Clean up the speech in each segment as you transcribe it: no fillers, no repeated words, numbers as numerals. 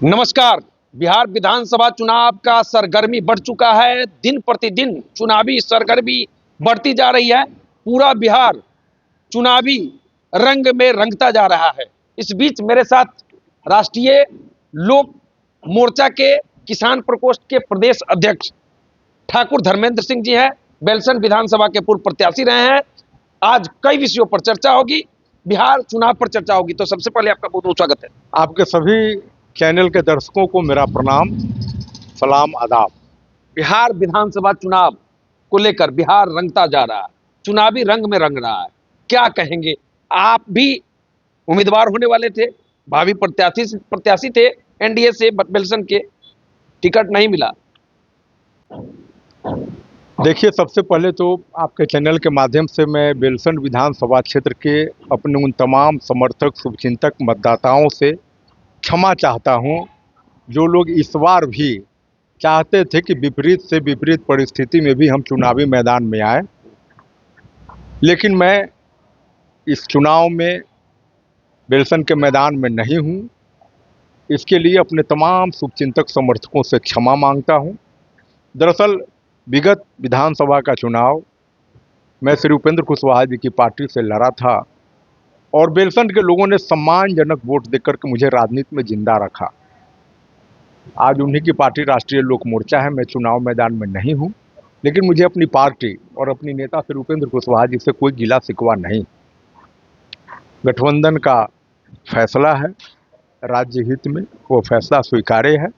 नमस्कार। बिहार विधानसभा चुनाव का सरगर्मी बढ़ चुका है। दिन प्रतिदिन चुनावी सरगर्मी बढ़ती जा रही है। पूरा बिहार चुनावी रंग में रंगता जा रहा है। इस बीच मेरे साथ राष्ट्रीय लोक मोर्चा के किसान प्रकोष्ठ के प्रदेश अध्यक्ष ठाकुर धर्मेंद्र सिंह जी हैं। बेलसन विधानसभा के पूर्व प्रत्याशी रहे हैं। आज कई विषयों पर चर्चा होगी, बिहार चुनाव पर चर्चा होगी। तो सबसे पहले आपका बहुत बहुत स्वागत है। आपके सभी चैनल के दर्शकों को मेरा प्रणाम, सलाम, आदाब। बिहार विधानसभा चुनाव को लेकर बिहार रंगता जा रहा है, चुनावी रंग में रंग रहा है। क्या कहेंगे? आप भी उम्मीदवार होने वाले थे, भावी प्रत्याशी थे एनडीए से, बेलसन के टिकट नहीं मिला। देखिए, सबसे पहले तो आपके चैनल के माध्यम से मैं बेलसन विधानसभा क्षेत्र के अपने उन तमाम समर्थक, शुभचिंतक, मतदाताओं से क्षमा चाहता हूं, जो लोग इस बार भी चाहते थे कि विपरीत से विपरीत परिस्थिति में भी हम चुनावी मैदान में आए, लेकिन मैं इस चुनाव में बेलसन के मैदान में नहीं हूं। इसके लिए अपने तमाम शुभचिंतक समर्थकों से क्षमा मांगता हूं। दरअसल विगत विधानसभा का चुनाव मैं श्री उपेंद्र कुशवाहा जी की पार्टी से लड़ा था और बेलसन के लोगों ने सम्मानजनक वोट देकर के मुझे राजनीति में जिंदा रखा। आज उन्हीं की पार्टी राष्ट्रीय लोक मोर्चा है। मैं चुनाव मैदान में नहीं हूं, लेकिन मुझे अपनी पार्टी और अपनी नेता श्री उपेंद्र कुशवाहा जी से कोई गिला शिकवा नहीं। गठबंधन का फैसला है राज्य हित में, वो फैसला स्वीकार्य है।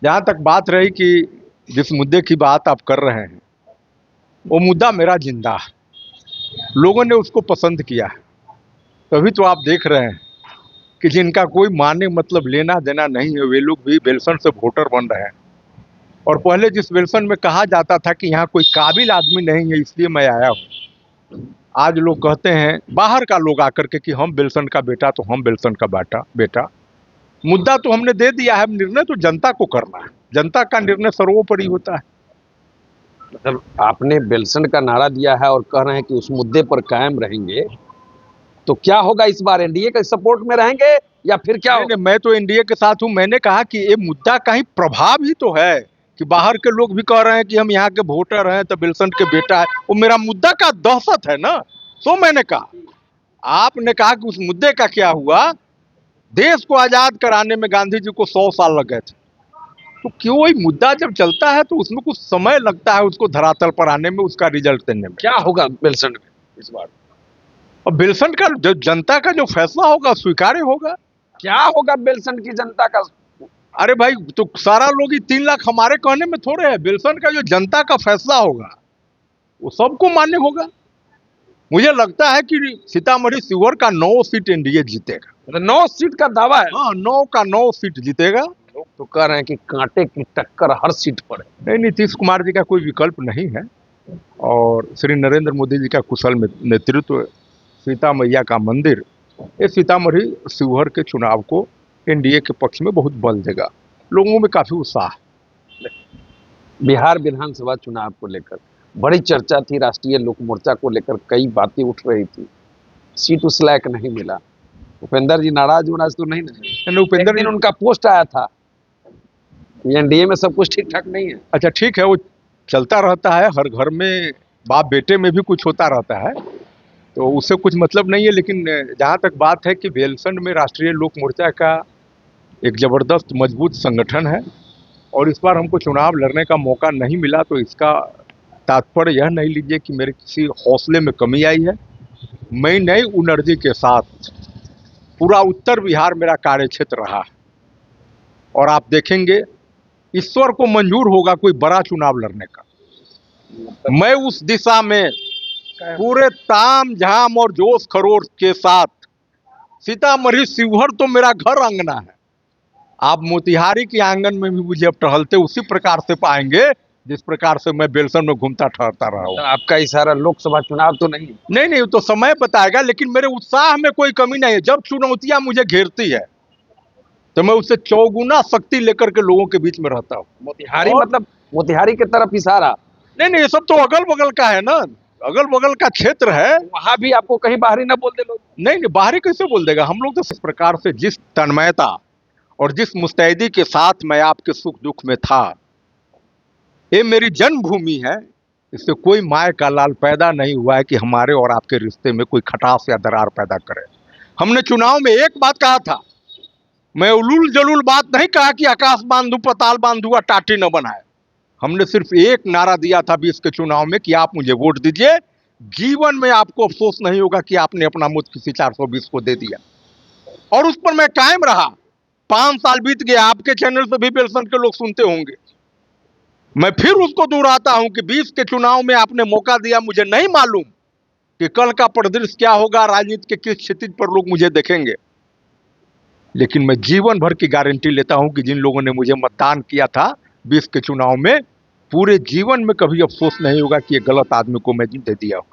जहाँ तक बात रही कि जिस मुद्दे की बात आप कर रहे हैं, वो मुद्दा मेरा जिंदा है। लोगों ने उसको पसंद किया है, तभी तो आप देख रहे हैं कि जिनका कोई माने मतलब लेना देना नहीं है, वे लोग भी बेलसन से वोटर बन रहे हैं। और पहले जिस बेलसन में कहा जाता था कि यहाँ कोई काबिल आदमी नहीं है इसलिए मैं आया हूँ, आज लोग कहते हैं, बाहर का लोग आकर के, कि हम बेलसन का बेटा तो हम बेलसन का बेटा। मुद्दा तो हमने दे दिया है, निर्णय तो जनता को करना है। जनता का निर्णय सर्वोपरि होता है। मतलब आपने बेलसन का नारा दिया है और कह रहे हैं कि उस मुद्दे पर कायम रहेंगे, तो क्या होगा इस बार? एनडीए के सपोर्ट में रहेंगे या फिर क्या होगा? मैं तो एनडीए के साथ हूं। मैंने कहा कि ये मुद्दा का ही प्रभाव ही तो है कि बाहर के लोग भी कह रहे हैं कि हम यहाँ के वोटर हैं तो बेलसन के बेटा है। वो मेरा मुद्दा का दहशत है ना। तो मैंने कहा, आपने कहा कि उस मुद्दे का क्या हुआ। देश को आजाद कराने में गांधी जी को 100 साल लग गए थे, तो क्यों वही मुद्दा जब चलता है तो उसमें कुछ समय लगता है उसको धरातल पर आने में, उसका रिजल्ट देने में। क्या होगा बेलसन में इस बार? और बेलसन का जो जनता का जो फैसला होगा स्वीकार्य होगा। क्या होगा बेलसन की जनता का? अरे भाई, तो सारा लोग ही 3 लाख हमारे कहने में थोड़े है। बेलसन का जो जनता का फैसला होगा वो सबको मान्य होगा। मुझे लगता है कि सीतामढ़ी शिवहर का 9 सीट एनडीए जीतेगा। 9 सीट का दावा है। हाँ, 9 का 9 सीट जीतेगा। लोग तो कह रहे हैं कि कांटे की टक्कर हर सीट पर है। नहीं, नीतीश कुमार जी का कोई विकल्प नहीं है और श्री नरेंद्र मोदी जी का कुशल नेतृत्व, सीता मैया का मंदिर, ये सीतामढ़ी शिवहर के चुनाव को एनडीए के पक्ष में बहुत बल देगा। लोगों में काफी उत्साह। बिहार विधानसभा चुनाव को लेकर बड़ी चर्चा थी, राष्ट्रीय लोक मोर्चा को लेकर कई बातें उठ रही थी। सीट उस लायक नहीं मिला। उपेंद्र जी नाराज तो नहीं ना? उपेंद्र दिन उनका पोस्ट आया था कि एनडीए में सब कुछ ठीक ठाक नहीं है। अच्छा, ठीक है, वो चलता रहता है। हर घर में बाप बेटे में भी कुछ होता रहता है, तो उससे कुछ मतलब नहीं है। लेकिन जहाँ तक बात है कि बेलसन में राष्ट्रीय लोक मोर्चा का एक जबरदस्त मजबूत संगठन है और इस बार हमको चुनाव लड़ने का मौका नहीं मिला, तो इसका तात्पर्य यह नहीं लीजिए कि मेरे किसी हौसले में कमी आई है। मैं नई एनर्जी के साथ पूरा उत्तर बिहार मेरा कार्य क्षेत्र रहा है और आप देखेंगे ईश्वर को मंजूर होगा कोई बड़ा चुनाव लड़ने का, मैं उस दिशा में पूरे ताम झाम और जोश खरोश के साथ, सीतामढ़ी शिवहर तो मेरा घर अंगना है। आप मोतिहारी के आंगन में भी मुझे अब टहलते उसी प्रकार से पाएंगे जिस प्रकार से मैं बेलसन में घूमता ठहरता रहा हूँ। आपका इशारा लोकसभा चुनाव तो नहीं? नहीं, तो समय बताएगा, लेकिन मेरे उत्साह में कोई कमी नहीं है। जब चुनौतियां मुझे घेरती है तो मैं उससे चौगुना शक्ति लेकर के लोगों के बीच में रहता हूँ। मोतिहारी मतलब मोतिहारी की तरफ इशारा? नहीं, ये सब तो अगल बगल का है ना, अगल बगल का क्षेत्र है। वहां भी आपको कहीं बाहरी ना बोल दे लोग? नहीं, बाहरी कैसे बोल देगा। हम लोग तो इस प्रकार से जिस तन्मयता और जिस मुस्तैदी के साथ मैं आपके सुख दुख में था, ये मेरी जन्मभूमि है। इससे कोई माय का लाल पैदा नहीं हुआ है कि हमारे और आपके रिश्ते में कोई खटास या दरार पैदा करे। हमने चुनाव में एक बात कहा था, मैं उलूल जलूल बात नहीं कहा कि आकाश बांधू पताल बांधू और टाटी न बनाए। हमने सिर्फ एक नारा दिया था 20 के चुनाव में कि आप मुझे वोट दीजिए, जीवन में आपको अफसोस नहीं होगा कि आपने अपना मुझ किसी 420 को दे दिया। और उस पर मैं कायम रहा। 5 साल बीत गए, आपके चैनल से भी बेलसन के लोग सुनते होंगे। मैं फिर उसको दोहराता हूं कि 20 के चुनाव में आपने मौका दिया, मुझे नहीं मालूम कि कल का परिदृश्य क्या होगा, राजनीति के किस क्षितिज पर लोग मुझे देखेंगे, लेकिन मैं जीवन भर की गारंटी लेता हूं कि जिन लोगों ने मुझे मतदान किया था 20 के चुनाव में, पूरे जीवन में कभी अफसोस नहीं होगा कि ये गलत आदमी को मैं दे दिया हूं।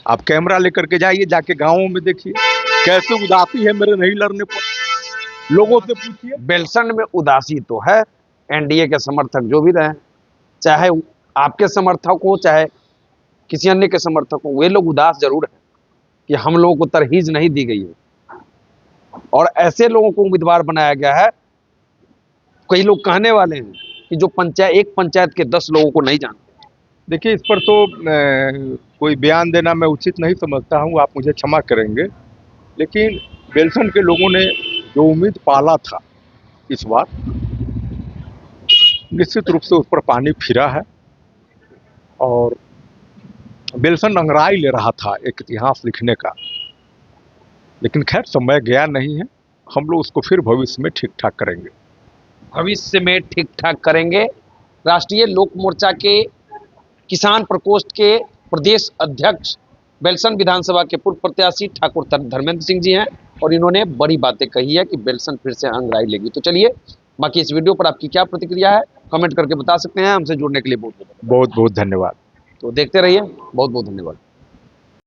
आप कैमरा लेकर के जाइए, जाके गांवों में देखिए कैसे उदासी है मेरे नहीं लड़ने पर, लोगों से पूछिए। बेलसन में उदासी तो है। एनडीए के समर्थक जो भी रहे, चाहे आपके समर्थक हो चाहे किसी अन्य के समर्थक हो, वे लोग उदास जरूर हैं कि हम लोगों को तरहीज नहीं दी गई है और ऐसे लोगों को उम्मीदवार बनाया गया है। कई लोग कहने वाले हैं कि जो एक पंचायत के 10 लोगों को नहीं जानते। देखिए, इस पर तो कोई बयान देना मैं उचित नहीं समझता हूं, आप मुझे क्षमा करेंगे, लेकिन बेलसन के लोगों ने जो उम्मीद पाला था इस बार, निश्चित रूप से उस पर पानी फिरा है। और बेलसन अंगड़ाई ले रहा था एक इतिहास लिखने का, लेकिन खैर समय गया नहीं है। हम लोग उसको फिर भविष्य में ठीक ठाक करेंगे। भविष्य में ठीक ठाक करेंगे। राष्ट्रीय लोक मोर्चा के किसान प्रकोष्ठ के प्रदेश अध्यक्ष बेलसन विधानसभा के पूर्व प्रत्याशी ठाकुर धर्मेंद्र सिंह जी हैं और इन्होंने बड़ी बातें कही है कि बेलसन फिर से अंगड़ाई लेगी। तो चलिए, बाकी इस वीडियो पर आपकी क्या प्रतिक्रिया है कमेंट करके बता सकते हैं। हमसे जुड़ने के लिए बहुत बहुत धन्यवाद। तो देखते रहिए। बहुत बहुत धन्यवाद।